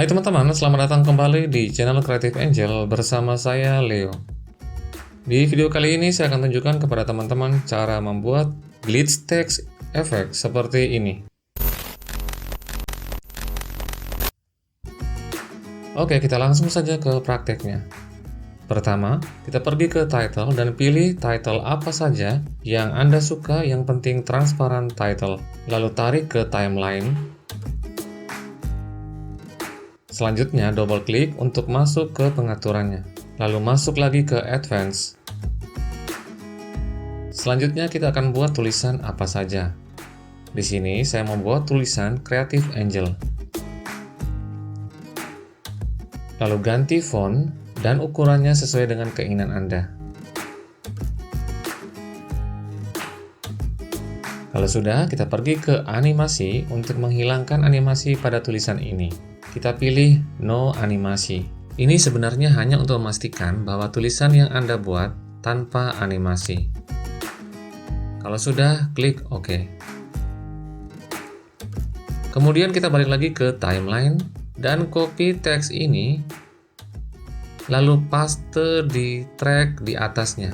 Hai teman-teman, selamat datang kembali di channel Creative Angel bersama saya Leo. Di video kali ini saya akan tunjukkan kepada teman-teman cara membuat glitch text effect seperti ini. Oke, kita langsung saja ke prakteknya. Pertama, kita pergi ke title dan pilih title apa saja yang Anda suka, yang penting transparan title. Lalu tarik ke timeline. Selanjutnya, double klik untuk masuk ke pengaturannya. Lalu masuk lagi ke Advanced. Selanjutnya, kita akan buat tulisan apa saja. Di sini, saya membuat tulisan Creative Angel. Lalu ganti font dan ukurannya sesuai dengan keinginan Anda. Kalau sudah, kita pergi ke animasi untuk menghilangkan animasi pada tulisan ini. Kita pilih No Animasi. Ini sebenarnya hanya untuk memastikan bahwa tulisan yang Anda buat tanpa animasi. Kalau sudah, klik OK. Kemudian kita balik lagi ke timeline dan copy teks ini, lalu paste di track di atasnya.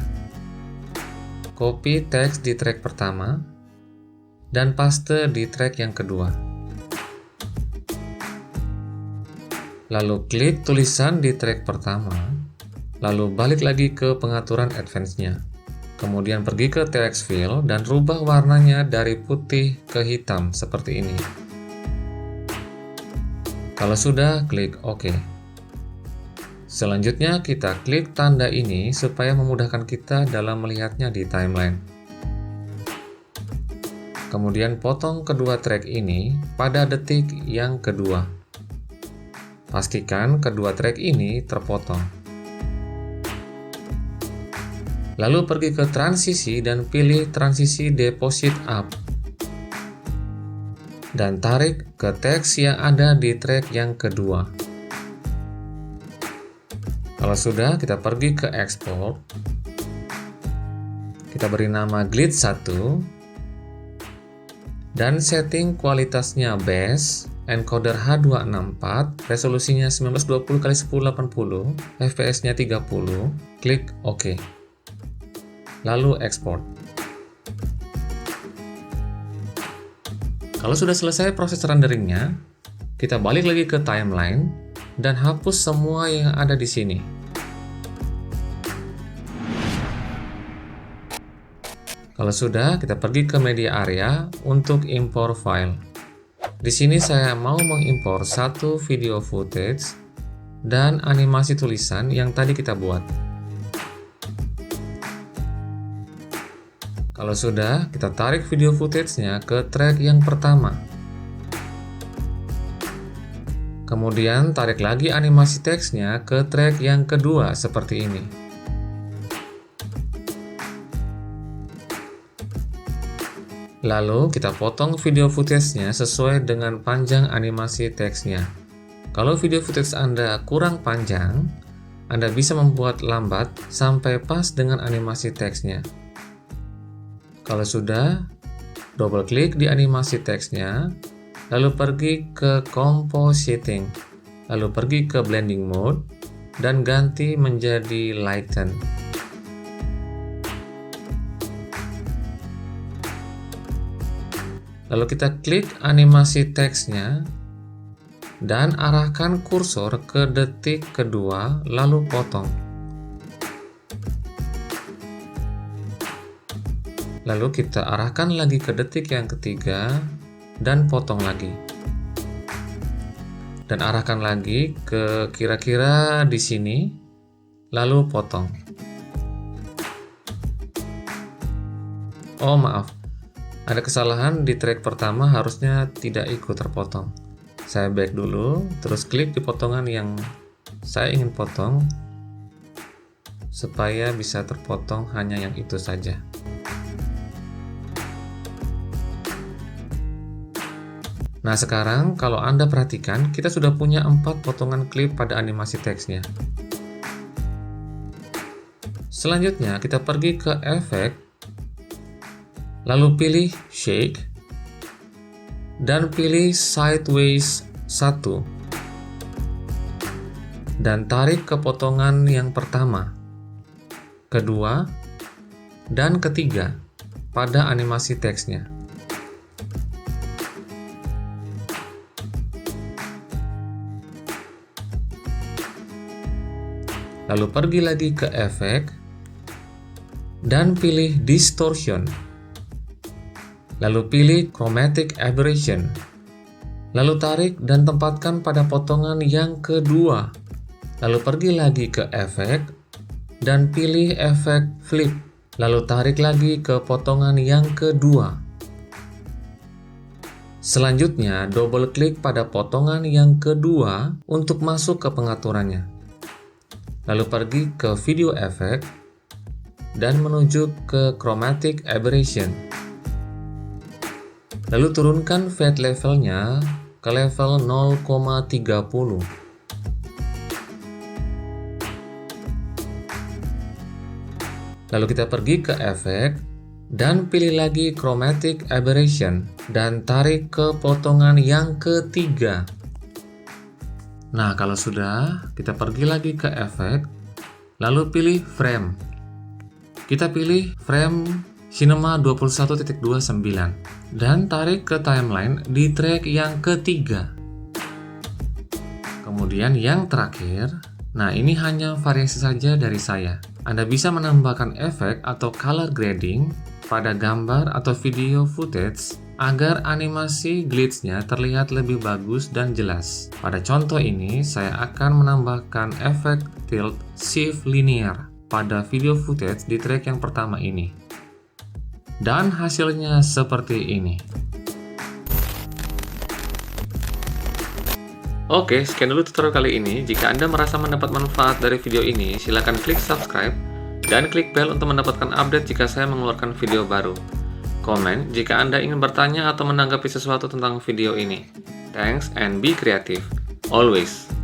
Copy teks di track pertama dan paste di track yang kedua. Lalu klik tulisan di track pertama, lalu balik lagi ke pengaturan advance-nya. Kemudian pergi ke text fill dan rubah warnanya dari putih ke hitam seperti ini. Kalau sudah, klik OK. Selanjutnya kita klik tanda ini supaya memudahkan kita dalam melihatnya di timeline. Kemudian potong kedua track ini pada detik yang kedua. Pastikan kedua track ini terpotong. Lalu pergi ke transisi dan pilih transisi deposit up. Dan tarik ke teks yang ada di track yang kedua. Kalau sudah, kita pergi ke export. Kita beri nama glitch 1. Dan setting kualitasnya best. Encoder H264, resolusinya 1920x1080, fps-nya 30, klik OK. Lalu export. Kalau sudah selesai proses renderingnya, kita balik lagi ke timeline dan hapus semua yang ada di sini. Kalau sudah, kita pergi ke media area untuk import file. Di sini saya mau mengimpor satu video footage dan animasi tulisan yang tadi kita buat. Kalau sudah, kita tarik video footage-nya ke track yang pertama. Kemudian tarik lagi animasi teksnya ke track yang kedua seperti ini. Lalu kita potong video footage-nya sesuai dengan panjang animasi teksnya. Kalau video footage Anda kurang panjang, Anda bisa membuat lambat sampai pas dengan animasi teksnya. Kalau sudah, double klik di animasi teksnya, lalu pergi ke compositing, lalu pergi ke blending mode, dan ganti menjadi lighten. Lalu kita klik animasi teksnya dan arahkan kursor ke detik kedua, lalu potong. Lalu kita arahkan lagi ke detik yang ketiga dan potong lagi. Dan arahkan lagi ke kira-kira di sini, lalu potong. Oh maaf. Ada kesalahan di track pertama, harusnya tidak ikut terpotong. Saya back dulu, terus klik di potongan yang saya ingin potong, supaya bisa terpotong hanya yang itu saja. Nah sekarang, kalau Anda perhatikan, kita sudah punya 4 potongan klip pada animasi teksnya. Selanjutnya, kita pergi ke efek, lalu pilih Shake dan pilih Sideways 1. dan tarik ke potongan yang pertama, kedua, dan ketiga pada animasi teksnya. Lalu pergi lagi ke efek dan pilih distortion. Lalu pilih chromatic aberration. Lalu tarik dan tempatkan pada potongan yang kedua. Lalu pergi lagi ke efek dan pilih efek flip. Lalu tarik lagi ke potongan yang kedua. Selanjutnya, double klik pada potongan yang kedua untuk masuk ke pengaturannya. Lalu pergi ke video effect dan menuju ke chromatic aberration. Lalu turunkan fade levelnya ke level 0,30. Lalu kita pergi ke efek dan pilih lagi chromatic aberration dan tarik ke potongan yang ketiga. Nah, kalau sudah, kita pergi lagi ke efek, lalu pilih frame. Kita pilih frame Cinema 21.29 dan tarik ke timeline di track yang ketiga. Kemudian yang terakhir, nah ini hanya variasi saja dari saya. Anda bisa menambahkan efek atau color grading pada gambar atau video footage agar animasi glitch-nya terlihat lebih bagus dan jelas. Pada contoh ini, saya akan menambahkan efek tilt shift linear pada video footage di track yang pertama ini. Dan hasilnya seperti ini. Oke, sekian dulu tutorial kali ini. Jika Anda merasa mendapat manfaat dari video ini, silakan klik subscribe dan klik bell untuk mendapatkan update jika saya mengeluarkan video baru. Komen jika Anda ingin bertanya atau menanggapi sesuatu tentang video ini. Thanks and be creative. Always.